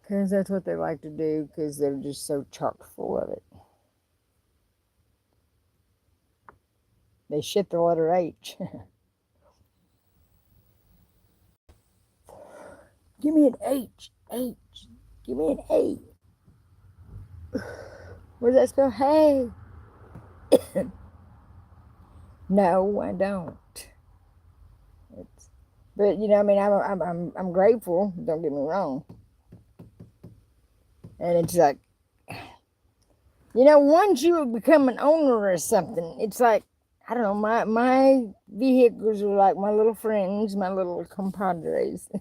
Because that's what they like to do, because they're just so chock full of it. They shit the letter H. Give me an H. H. Give me an A. What does that spell? Hey. No, I don't. It's, but you know, I mean, I'm grateful. Don't get me wrong. And it's like, once you become an owner or something, it's like, I don't know. My vehicles are like my little friends, my little compadres. I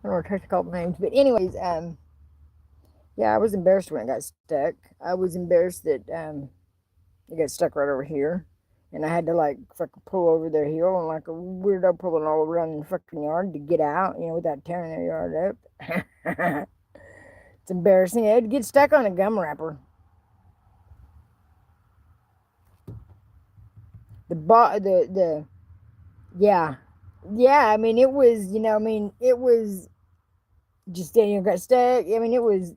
don't want to touch a couple names, but anyways, yeah, I was embarrassed when it got stuck. I was embarrassed that it got stuck right over here, and I had to like fucking pull over their hill and like a weirdo pulling all around the fucking yard to get out, without tearing their yard up. It's embarrassing. I had to get stuck on a gum wrapper. The yeah, yeah. I mean, it was it was just got stuck. I mean, it was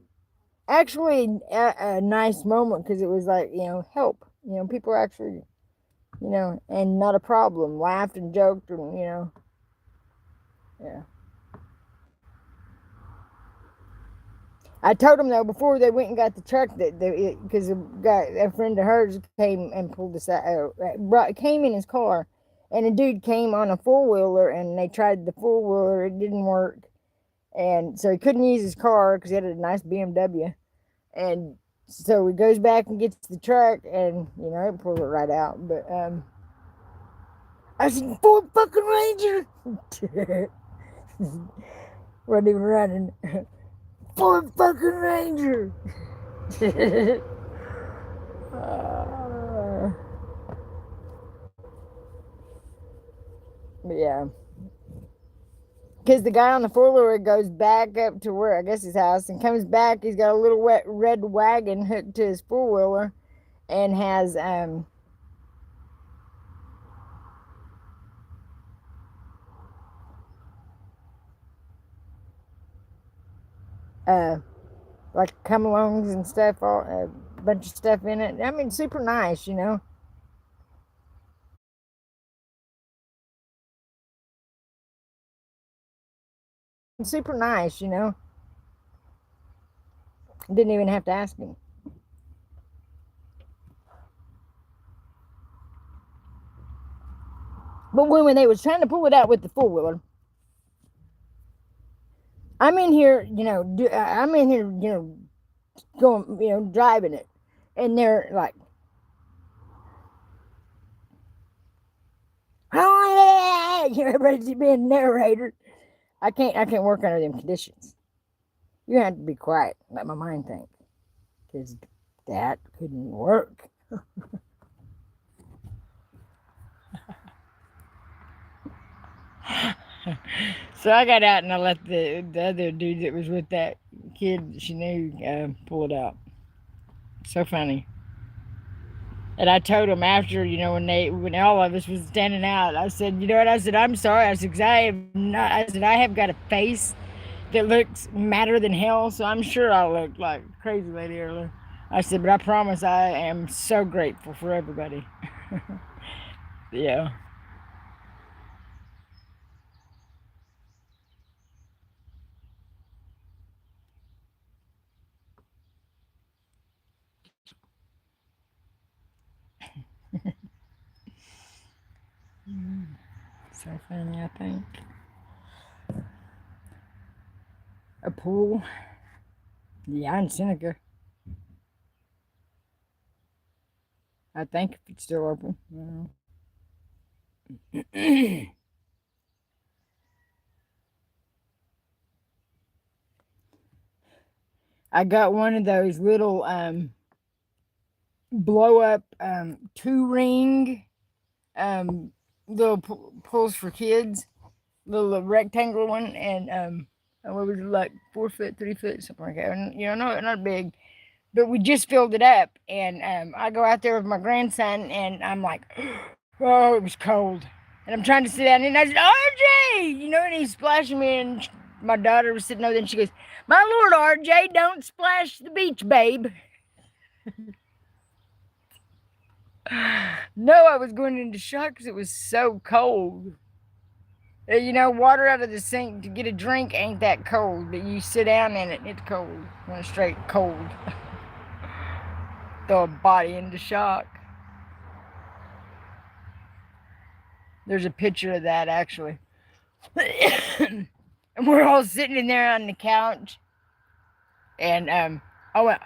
actually a nice moment because it was like help. People actually and not a problem. Laughed and joked and yeah. I told them though before they went and got the truck that because a friend of hers came and pulled us out, came in his car, and a dude came on a four wheeler and they tried the four wheeler, it didn't work, and so he couldn't use his car because he had a nice BMW, and so he goes back and gets the truck and it pulls it right out, but I said Ford fucking Ranger, wasn't even running. Ford fucking Ranger. uh, but yeah, because the guy on the four wheeler goes back up to where I guess his house and comes back. He's got a little wet red wagon hooked to his four wheeler, and has uh like come alongs and stuff, all a bunch of stuff in it. I mean, super nice. Super nice. Didn't even have to ask him. But when they was trying to pull it out with the four wheeler, I'm in here, I'm in here, going, driving it, and they're like, oh yeah, everybody's being narrator. I can't work under them conditions. You have to be quiet, let my mind think, because that couldn't work. So I got out and I let the other dude that was with that kid that she knew pull it out. So funny. And I told him after, when all of us was standing out, I said, you know what? I said, I'm sorry. I said, 'cause I have not. I said, I have got a face that looks madder than hell, so I'm sure I looked like a crazy lady earlier. I said, but I promise I am so grateful for everybody. Yeah. So funny, I think. A pool. Yeah, in Seneca. I think if it's still open. I got one of those little blow up two ring um little pulls for kids, little rectangular one, and what was it, like 4 foot, 3 foot, something like that. And, not big, but we just filled it up. And I go out there with my grandson, and I'm like, oh, it was cold. And I'm trying to sit down, and I said, RJ, and he's splashing me, and my daughter was sitting over there, and she goes, my Lord, RJ, don't splash the beach, babe. No, I was going into shock because it was so cold. Water out of the sink to get a drink ain't that cold, but you sit down in it, it's cold. Went straight cold. Throw a body into shock. There's a picture of that, actually. And we're all sitting in there on the couch. And I went,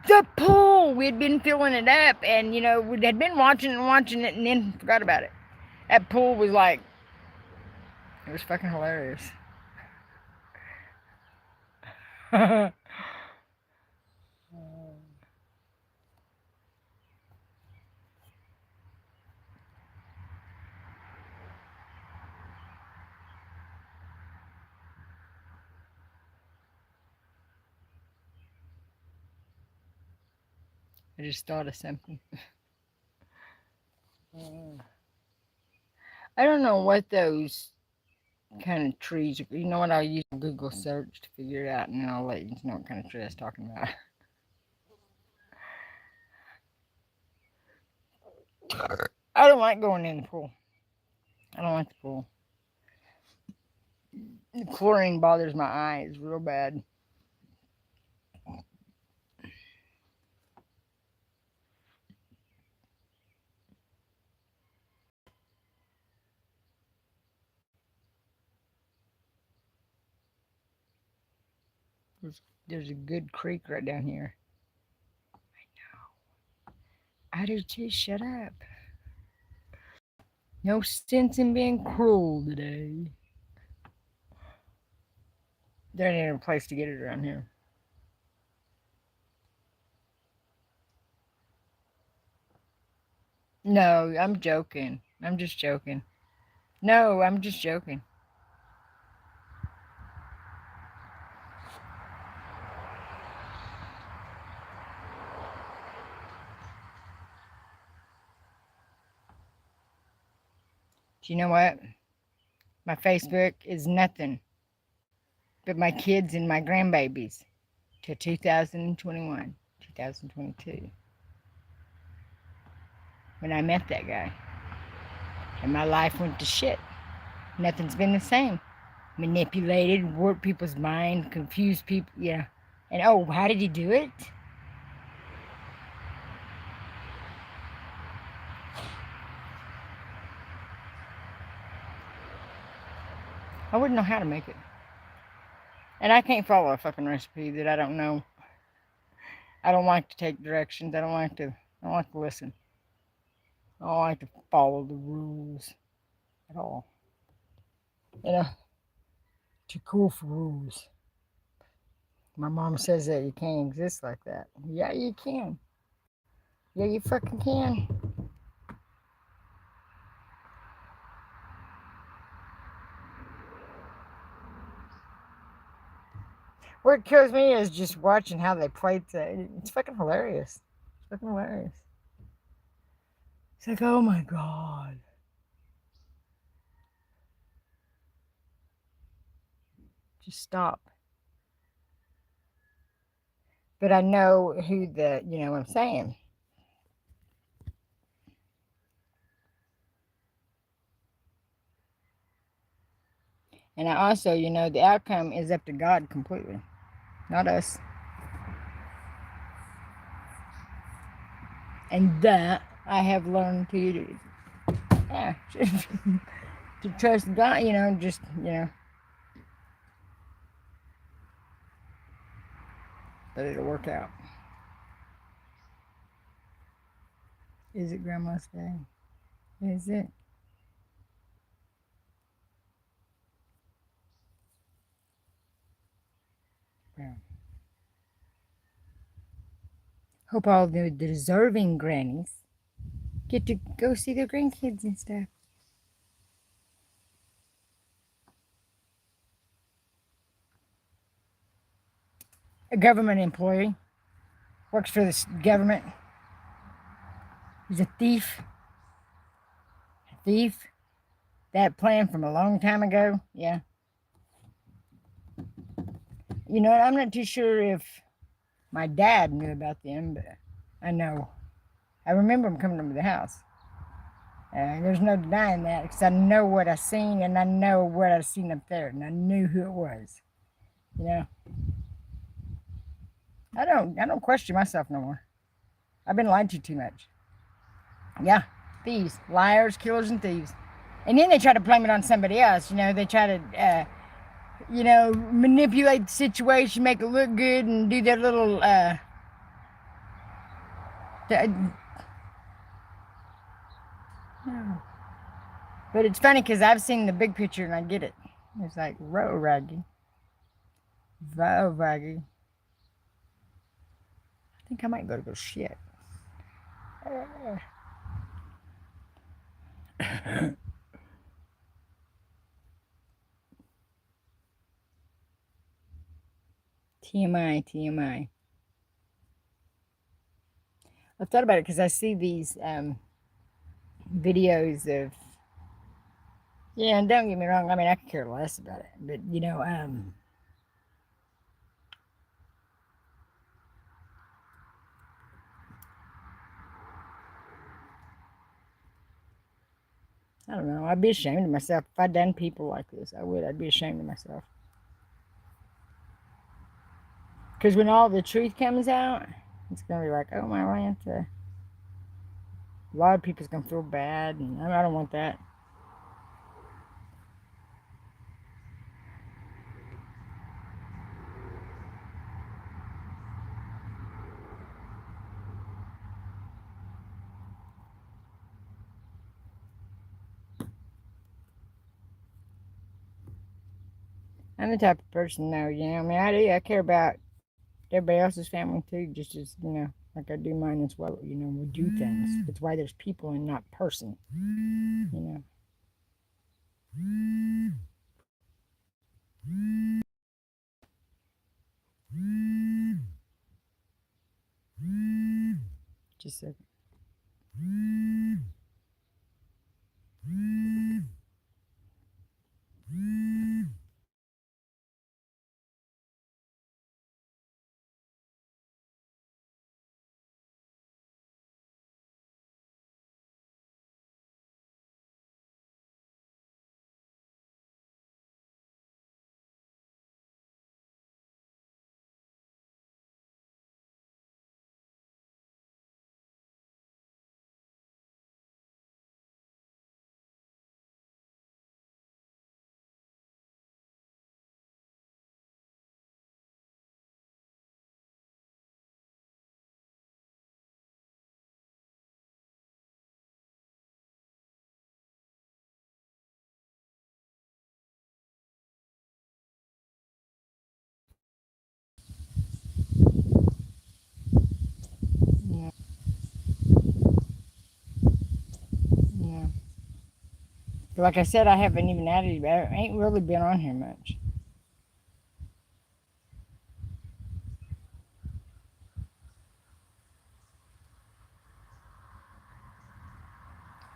the pool! We had been filling it up, and, we had been watching it, and then forgot about it. That pool was like, it was fucking hilarious. I just thought of something. I don't know what those kind of trees. You know what? I'll use Google search to figure it out, and then I'll let you know what kind of tree I was talking about. I don't like going in the pool. I don't like the pool. The chlorine bothers my eyes real bad. There's a good creek right down here. I know. I do too. Shut up. No sense in being cruel today. There ain't even a place to get it around here. No, I'm joking. I'm just joking. No, I'm just joking. Do you know what? My Facebook is nothing but my kids and my grandbabies to 2021, 2022. When I met that guy. And my life went to shit. Nothing's been the same. Manipulated, warped people's mind, confused people, yeah. And oh, how did he do it? I wouldn't know how to make it. And I can't follow a fucking recipe that I don't know. I don't like to take directions. I don't like to listen. I don't like to follow the rules at all. Too cool for rules. My mom says that you can't exist like that. Yeah, you can. Yeah, you fucking can. What kills me is just watching how they played that. It's fucking hilarious. It's fucking hilarious. It's like, oh my god. Just stop. But I know who you know what I'm saying. And I also, the outcome is up to God completely, not us. And that I have learned to do. Yeah, to trust God, just, but it'll work out. Is it Grandma's Day? Is it? Yeah. Hope all the deserving grannies get to go see their grandkids and stuff. A government employee. works for the government. He's a thief. A thief. That plan from a long time ago. Yeah. You know, I'm not too sure if my dad knew about them, but I know. I remember them coming to the house. There's no denying that because I know what I seen and I know what I seen up there and I knew who it was. You know, I don't question myself no more. I've been lied to too much. Yeah, thieves, liars, killers, and thieves. And then they try to blame it on somebody else. You know, they try to, manipulate the situation, make it look good, and do their little. No. But it's funny because I've seen the big picture and I get it. It's like, row raggy. Vow raggy. I think I might go shit. TMI, TMI. I've thought about it because I see these videos of, yeah, and don't get me wrong, I mean, I could care less about it, but I don't know, I'd be ashamed of myself if I'd done people like this. I would, I'd be ashamed of myself. Because when all the truth comes out, it's going to be like, oh my Lanta. A lot of people's going to feel bad, and I don't want that. I'm the type of person, though, I mean, I care about everybody else's family, too, just as, like I do mine as well, we do things. It's why there's people and not person, you know. Just a yeah, yeah. Like I said, I haven't even added. I ain't really been on here much.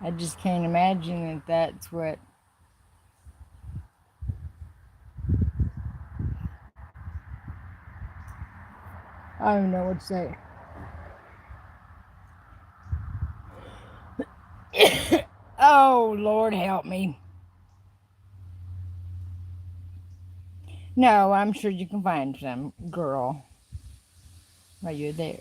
I just can't imagine that that's what. I don't know what to say. Oh, Lord help me. No, I'm sure you can find some girl while you're there.